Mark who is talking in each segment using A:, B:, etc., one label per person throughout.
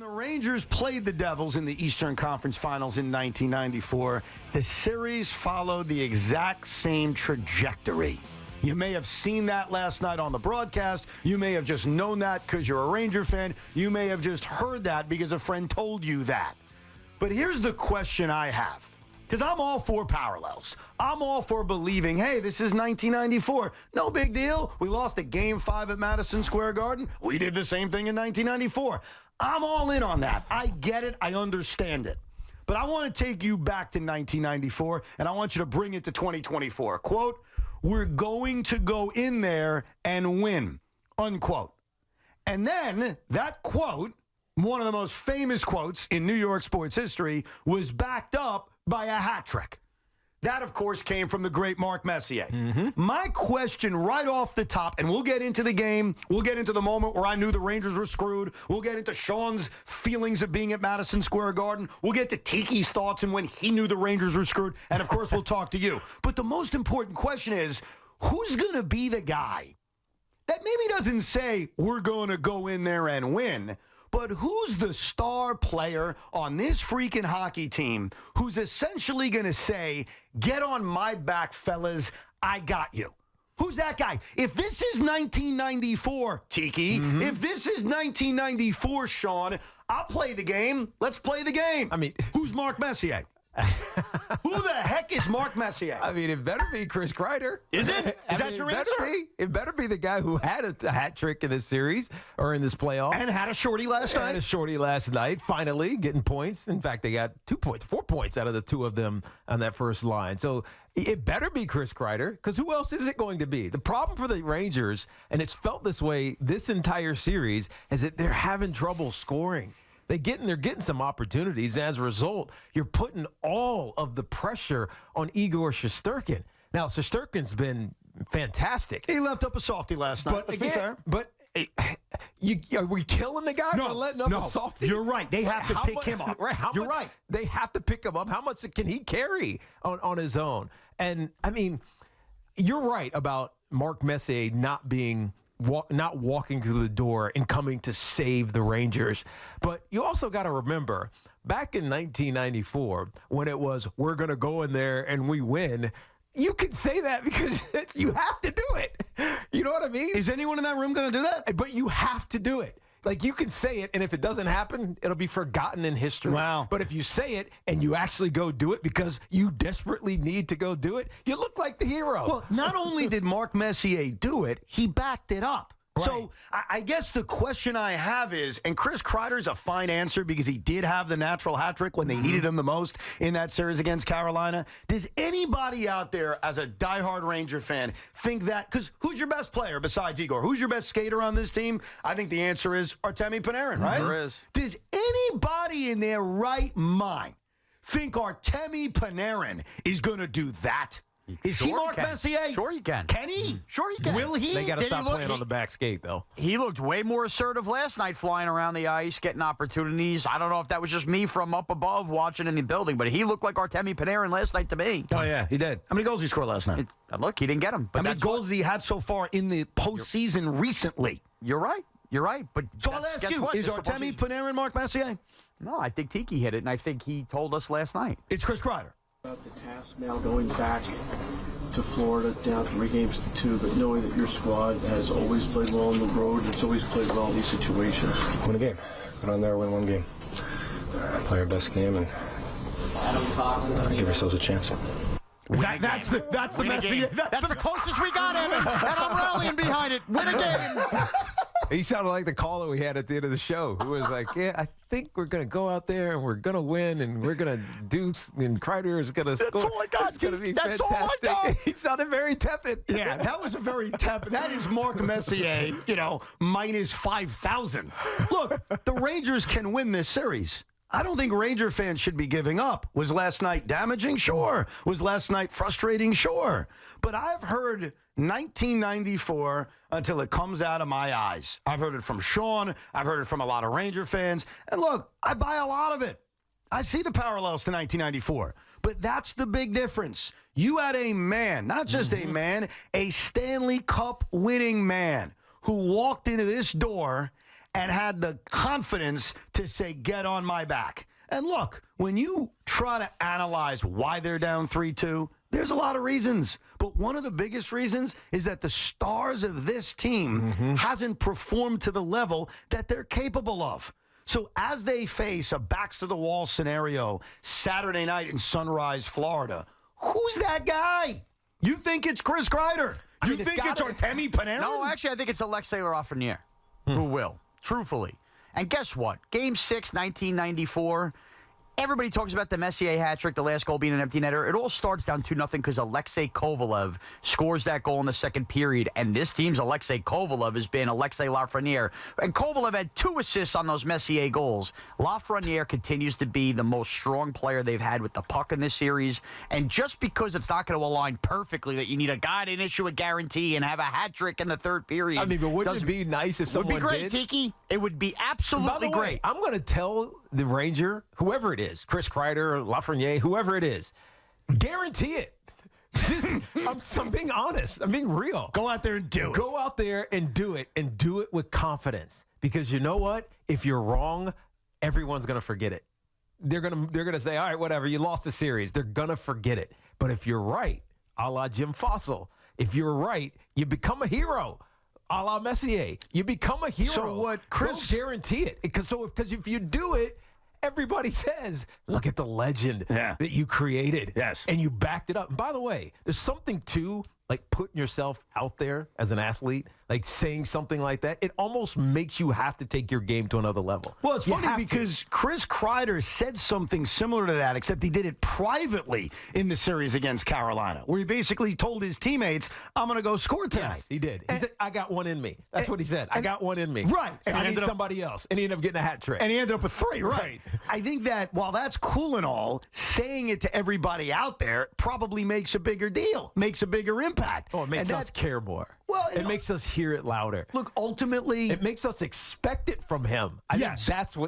A: the Rangers played the Devils in the Eastern Conference Finals in 1994, the series followed the exact same trajectory. You may have seen that last night on the broadcast. You may have just known that because you're a Ranger fan. You may have just heard that because a friend told you that. But here's the question I have, because I'm all for parallels. I'm all for believing, hey, this is 1994. No big deal. We lost a Game 5 at Madison Square Garden. We did the same thing in 1994. I'm all in on that. I get it. I understand it. But I want to take you back to 1994, and I want you to bring it to 2024. Quote, we're going to go in there and win, unquote. And then that quote, one of the most famous quotes in New York sports history, was backed up by a hat trick. That, of course, came from the great Mark Messier. My question right off the top, and we'll get into the game, we'll get into the moment where I knew the Rangers were screwed, we'll get into Sean's feelings of being at Madison Square Garden, we'll get to Tiki's thoughts and when he knew the Rangers were screwed, and of course we'll talk to you. But the most important question is, who's going to be the guy that maybe doesn't say, we're going to go in there and win, but who's the star player on this freaking hockey team who's essentially going to say, get on my back, fellas, I got you? Who's that guy? If this is 1994, Tiki, if this is 1994, Sean, I'll play the game. Let's play the game.
B: I mean,
A: who's Mark Messier? Who the heck is Mark Messier?
B: I mean, it better be Chris Kreider.
A: Is it? Is that your answer?
B: It better be the guy who had a hat trick in this series or in this playoff.
A: And had a shorty last night.
B: Had a shorty last night, finally getting points. In fact, they got 4 points out of the two of them on that first line. So it better be Chris Kreider, because who else is it going to be? The problem for the Rangers, and it's felt this way this entire series, is that they're having trouble scoring. They're getting some opportunities. And as a result, you're putting all of the pressure on Igor Shesterkin. Now, Shesterkin's been fantastic.
A: He left up a softie last night.
B: But again, are we killing the guy for letting up a softie?
A: You're right. They have to pick him up.
B: Right? You're right. They have to pick him up. How much can he carry on his own? And, I mean, you're right about Mark Messier not walking through the door and coming to save the Rangers. But you also got to remember, back in 1994, when it was, we're going to go in there and we win, you can say that because you have to do it. You know what I mean?
A: Is anyone in that room going to do that?
B: But you have to do it. Like, you can say it, and if it doesn't happen, it'll be forgotten in history.
A: Wow.
B: But if you say it and you actually go do it because you desperately need to go do it, you look like the hero.
A: Well, not only did Mark Messier do it, he backed it up. Right. So I guess the question I have is, and Chris Kreider's a fine answer because he did have the natural hat trick when they needed him the most in that series against Carolina. Does anybody out there as a diehard Ranger fan think that, because who's your best player besides Igor? Who's your best skater on this team? I think the answer is Artemi Panarin, right?
C: There is.
A: Does anybody in their right mind think Artemi Panarin is going to do that? Is he Mark Messier?
C: Sure he can.
A: Can he?
C: Sure he can.
A: Will he?
B: They got to stop playing on the back skate, though.
C: He looked way more assertive last night flying around the ice, getting opportunities. I don't know if that was just me from up above watching in the building, but he looked like Artemi Panarin last night to me.
A: Oh, yeah, he did. How many goals did he score last night?
C: Look, he didn't get them.
A: How many goals has he had so far in the postseason recently?
C: You're right. You're right. But
A: so I'll ask you, is Artemi Panarin Mark Messier?
C: No, I think Tiki hit it, and I think he told us last night.
A: It's Chris Kreider.
D: About the task now going back to Florida, down 3 games to 2, but knowing that your squad has always played well on the road, it's always played well in these situations.
E: Win a game. Go down there, win one game. Play our best game and give ourselves a chance.
A: That's the Messier.
C: That's the closest we got, Evan, and I'm rallying behind it. Win a game.
B: He sounded like the caller we had at the end of the show, who was like, yeah, I think we're going to go out there and we're going to win and we're going to do, and Kreider is going to score.
C: That's all I got.
B: It's going to be
C: That's
B: fantastic.
C: all I got.
B: He sounded very tepid.
A: Yeah, that was a very tepid. That is Mark Messier, minus 5,000. Look, the Rangers can win this series. I don't think Ranger fans should be giving up. Was last night damaging? Sure. Was last night frustrating? Sure. But I've heard 1994 until it comes out of my eyes. I've heard it from Sean. I've heard it from a lot of Ranger fans. And look, I buy a lot of it. I see the parallels to 1994. But that's the big difference. You had a man, not just a man, a Stanley Cup winning man who walked into this door and had the confidence to say, get on my back. And look, when you try to analyze why they're down 3-2, there's a lot of reasons. But one of the biggest reasons is that the stars of this team hasn't performed to the level that they're capable of. So as they face a backs-to-the-wall scenario Saturday night in Sunrise, Florida, who's that guy? You think it's Chris Kreider? You think it's Artemi Panarin?
C: No, actually, I think it's Alexei Lafreniere who will, truthfully. And guess what? Game 6, 1994, everybody talks about the Messier hat trick, the last goal being an empty netter. It all starts down 2-0 because Alexei Kovalev scores that goal in the second period. And this team's Alexei Kovalev has been Alexei Lafreniere. And Kovalev had 2 assists on those Messier goals. Lafreniere continues to be the most strong player they've had with the puck in this series. And just because it's not going to align perfectly that you need a guy to issue a guarantee and have a hat trick in the third period.
B: I mean, but wouldn't it be nice if someone
C: did? It would be great,
B: did?
C: Tiki. It would be absolutely great.
B: I'm going to tell the Ranger, whoever it is, Chris Kreider, Lafreniere, whoever it is, guarantee it. I'm being honest. I'm being real.
A: Go out there and do it.
B: Go out there and do it with confidence. Because you know what? If you're wrong, everyone's going to forget it. They're gonna say, all right, whatever, you lost the series. They're going to forget it. But if you're right, a la Jim Fossil, if you're right, you become a hero. A la Messier, you become a hero.
A: So what, Chris?
B: Don't guarantee it. Because if you do it, everybody says, look at the legend that you created.
A: Yes.
B: And you backed it up. And by the way, there's something to like putting yourself out there as an athlete, like saying something like that. It almost makes you have to take your game to another level.
A: Well, it's funny because Chris Kreider said something similar to that, except he did it privately in the series against Carolina, where he basically told his teammates, I'm going to go score tonight.
B: Yes, he did. He said, I got one in me. That's what he said. I got one in me.
A: Right.
B: And I need somebody else. And he ended up getting a hat trick.
A: And he ended up with 3, right? I think that while that's cool and all, saying it to everybody out there probably makes a bigger deal, makes a bigger impact.
B: Oh, it makes us care more.
A: Well,
B: it makes us hear it louder.
A: Look, ultimately,
B: it makes us expect it from him. I think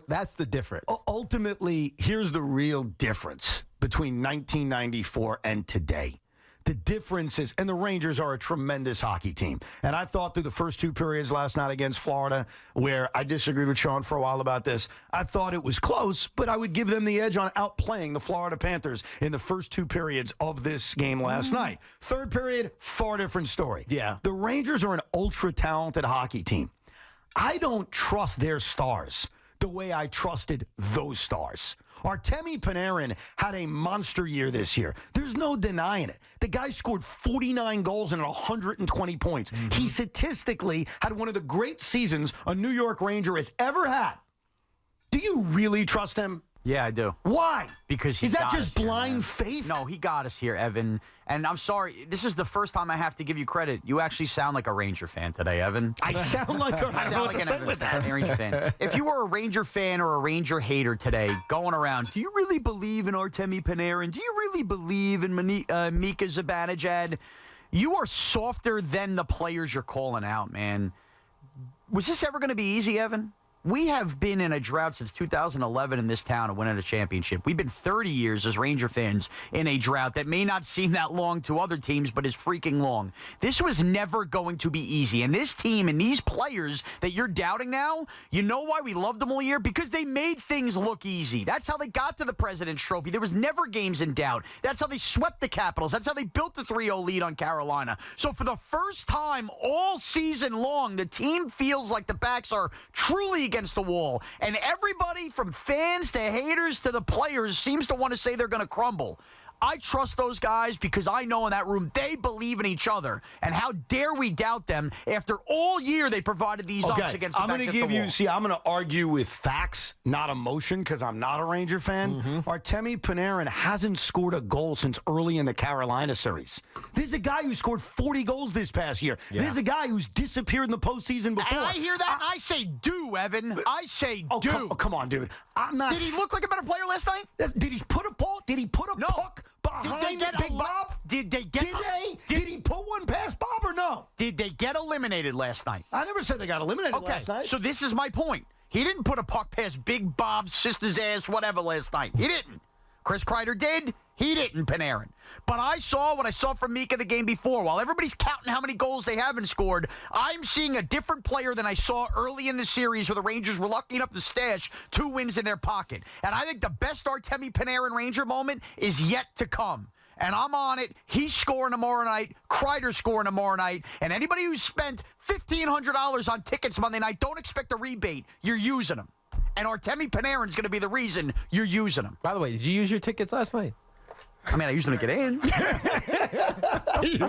B: that's the difference.
A: Ultimately, here's the real difference between 1994 and today. The difference is, and the Rangers are a tremendous hockey team. And I thought through the first 2 periods last night against Florida, where I disagreed with Sean for a while about this, I thought it was close, but I would give them the edge on outplaying the Florida Panthers in the first 2 periods of this game last night. Third period, far different story.
B: Yeah.
A: The Rangers are an ultra-talented hockey team. I don't trust their stars the way I trusted those stars. Artemi Panarin had a monster year this year. There's no denying it. The guy scored 49 goals and 120 points. He statistically had one of the great seasons a New York Ranger has ever had. Do you really trust him?
C: Yeah, I do.
A: Why?
C: Because
A: is that just blind faith?
C: No, he got us here, Evan. And I'm sorry, this is the first time I have to give you credit. You actually sound like a Ranger fan today, Evan.
A: I sound like I don't know what to say with that.
C: A Ranger fan. If you were a Ranger fan or a Ranger hater today, going around, do you really believe in Artemi Panarin? Do you really believe in Mika Zibanejad? You are softer than the players you're calling out, man. Was this ever going to be easy, Evan? We have been in a drought since 2011 in this town of winning a championship. We've been 30 years as Ranger fans in a drought that may not seem that long to other teams, but is freaking long. This was never going to be easy. And this team and these players that you're doubting now, you know why we loved them all year? Because they made things look easy. That's how they got to the President's Trophy. There was never games in doubt. That's how they swept the Capitals. That's how they built the 3-0 lead on Carolina. So for the first time all season long, the team feels like the backs are truly against the wall. And everybody from fans to haters to the players seems to want to say they're going to crumble. I trust those guys because I know in that room they believe in each other. And how dare we doubt them after all year they provided these ups against the
A: I'm going to give you, I'm going to argue with facts, not emotion, because I'm not a Ranger fan. Artemi Panarin hasn't scored a goal since early in the Carolina series. This is a guy who scored 40 goals this past year. Yeah. This is a guy who's disappeared in the postseason before.
C: And I hear that, and I say do, Evan. I say do.
A: Come on, dude. I'm not.
C: Did he look like a better player last night?
A: Did he put a ball? Did he put a puck behind Big Bob?
C: Did
A: he put one past Bob or no?
C: Did they get eliminated last night?
A: I never said they got eliminated last night.
C: So this is my point. He didn't put a puck past Big Bob's sister's ass, whatever, last night. He didn't. Chris Kreider did. He didn't, Panarin. But I saw what I saw from Mika the game before. While everybody's counting how many goals they haven't scored, I'm seeing a different player than I saw early in the series where the Rangers were lucky enough to stash 2 wins in their pocket. And I think the best Artemi Panarin Ranger moment is yet to come. And I'm on it. He's scoring tomorrow night. Kreider's scoring tomorrow night. And anybody who's spent $1,500 on tickets Monday night, don't expect a rebate. You're using them. And Artemi Panarin's going to be the reason you're using them.
B: By the way, did you use your tickets last night?
C: I mean, I used them to get in.
A: Wait,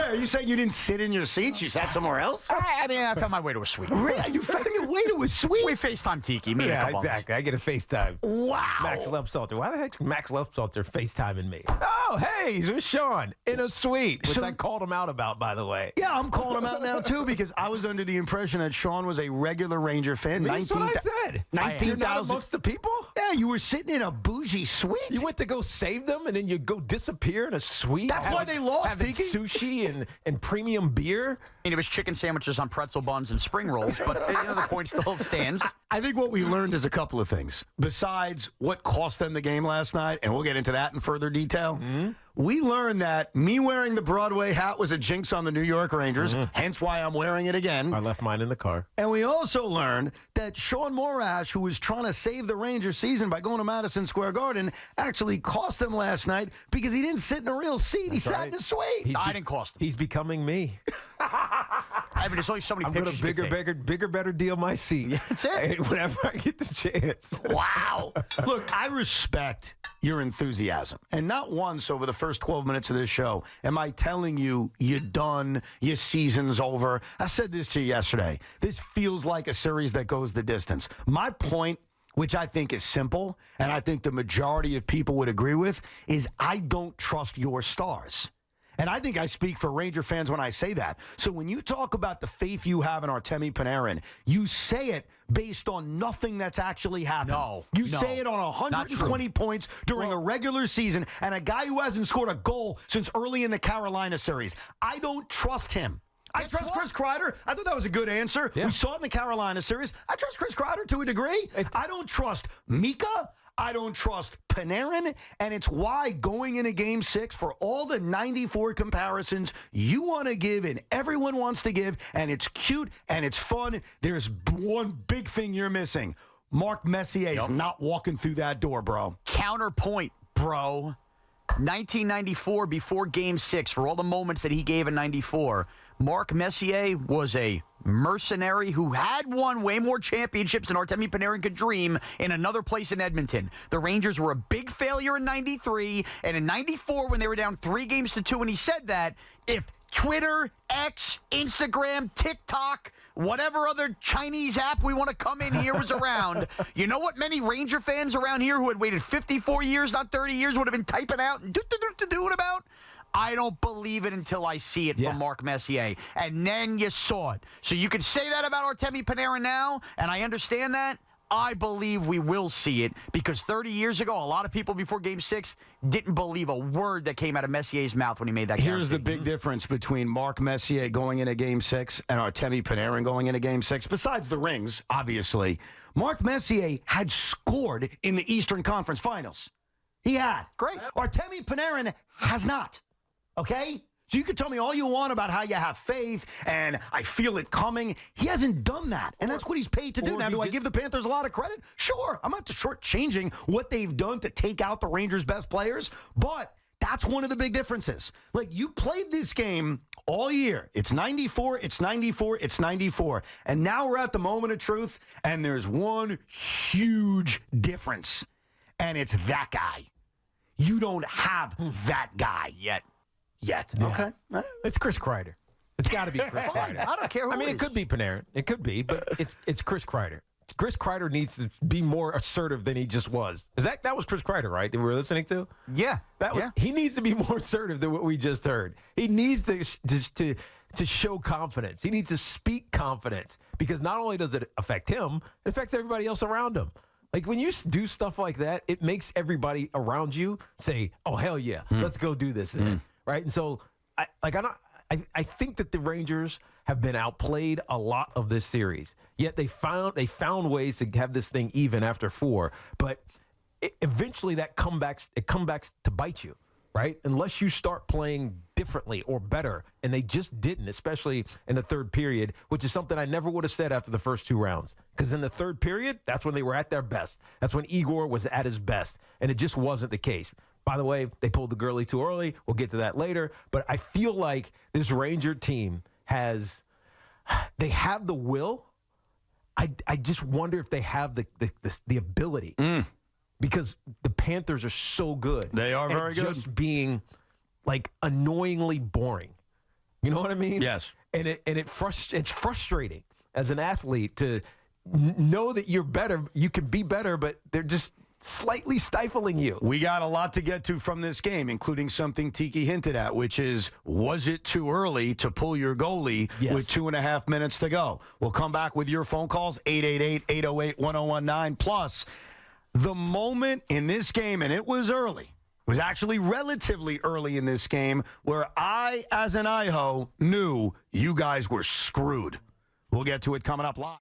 A: are you saying you didn't sit in your seats? You sat somewhere else?
C: I mean, I found my way to a suite.
A: Really? You found your way to a suite?
C: We FaceTime Tiki. Me and a couple
B: exactly. I get a FaceTime.
A: Wow.
B: Max Lepsalter. Why the heck's Max Lepsalter FaceTiming me? Oh, hey, it was Sean in a suite, which I called him out about, by the way.
A: Yeah, I'm calling him out now, too, because I was under the impression that Sean was a regular Ranger fan.
B: That's what I said.
A: 19,000.
B: You're not amongst the people?
A: Yeah, you were sitting in a bougie suite.
B: You went to go save them, and then you go disappear in a suite?
A: That's why they lost,
B: having
A: Tiki.
B: sushi and premium beer?
C: And it was chicken sandwiches on pretzel buns and spring rolls, but the point still stands.
A: I think what we learned is a couple of things. Besides what cost them the game last night, and we'll get into that in further detail, we learned that me wearing the Broadway hat was a jinx on the New York Rangers, hence why I'm wearing it again.
B: I left mine in the car.
A: And we also learned that Sean Morash, who was trying to save the Rangers season by going to Madison Square Garden, actually cost them last night because he didn't sit in a real seat. He sat in a suite.
C: I didn't cost him.
B: He's becoming me.
C: I mean, there's only so many
B: I'm going
C: pictures
B: to
C: you can take.
B: bigger, better deal my seat.
C: Yeah, that's it.
B: Whenever I get the chance.
A: Wow. Look, I respect your enthusiasm. And not once over the first 12 minutes of this show am I telling you you're done, your season's over. I said this to you yesterday. This feels like a series that goes the distance. My point, which I think is simple, and I think the majority of people would agree with, is I don't trust your stars. And I think I speak for Ranger fans when I say that. So when you talk about the faith you have in Artemi Panarin, you say it based on nothing that's actually happened. You say it on 120 points during a regular season and a guy who hasn't scored a goal since early in the Carolina series. I don't trust him. I trust Chris Kreider. I thought that was a good answer.
B: Yeah.
A: We saw it in the Carolina series. I trust Chris Kreider to a degree. I don't trust Mika. I don't trust Panarin, and it's why going into Game 6 for all the 94 comparisons you want to give and everyone wants to give, and it's cute and it's fun, there's one big thing you're missing. Mark Messier's not walking through that door, bro.
C: Counterpoint, bro. 1994, before Game 6, for all the moments that he gave in 94, Mark Messier was a mercenary who had won way more championships than Artemi Panarin could dream in another place in Edmonton. The Rangers were a big failure in 93, and in 94, when they were down 3-2, and he said that, if Twitter, X, Instagram, TikTok, whatever other Chinese app we want to come in here was around, you know what many Ranger fans around here who had waited 54 years, not 30 years, would have been typing out and doing about? I don't believe it until I see it from Mark Messier. And then you saw it. So you can say that about Artemi Panarin now, and I understand that. I believe we will see it because 30 years ago, a lot of people before Game 6 didn't believe a word that came out of Messier's mouth when he made that guarantee.
A: Here's the big difference between Mark Messier going into Game 6 and Artemi Panarin going into Game 6. Besides the rings, obviously, Mark Messier had scored in the Eastern Conference Finals. He had.
C: Great.
A: Artemi Panarin has not. Okay? So you can tell me all you want about how you have faith and I feel it coming. He hasn't done that, and that's what he's paid to do. Now, do I give the Panthers a lot of credit? Sure. I'm not shortchanging what they've done to take out the Rangers' best players, but that's one of the big differences. Like, you played this game all year. It's 94, it's 94, it's 94. And now we're at the moment of truth, and there's one huge difference, and it's that guy. You don't have that guy yet.
B: Yeah.
A: Okay.
B: It's Chris Kreider. It's got to be Chris Kreider.
C: I don't care who
B: it could be Panarin. It could be, but it's Chris Kreider. Chris Kreider needs to be more assertive than he just was. That was Chris Kreider, right, that we were listening to?
C: Yeah.
B: He needs to be more assertive than what we just heard. He needs to show confidence. He needs to speak confidence because not only does it affect him, it affects everybody else around him. Like, when you do stuff like that, it makes everybody around you say, oh, hell yeah, let's go do this then. Right? And so, I think that the Rangers have been outplayed a lot of this series. Yet they found ways to have this thing even after 4. But eventually it comes back to bite you, right? Unless you start playing differently or better, and they just didn't, especially in the third period, which is something I never would have said after the first 2 rounds. Because in the third period, that's when they were at their best. That's when Igor was at his best, and it just wasn't the case. By the way, they pulled the Gurley too early. We'll get to that later. But I feel like this Ranger team they have the will. I just wonder if they have the ability. Because the Panthers are so good.
A: They are very good.
B: Just being, like, annoyingly boring. You know what I mean?
A: Yes.
B: And it's frustrating as an athlete to know that you're better. You can be better, but they're just slightly stifling you.
A: We got a lot to get to from this game, including something Tiki hinted at, which is, was it too early to pull your goalie with 2.5 minutes to go? We'll come back with your phone calls, 888-808-1019. Plus, the moment in this game, and it was early, it was actually relatively early in this game, where I, as an Idaho, knew you guys were screwed. We'll get to it coming up live.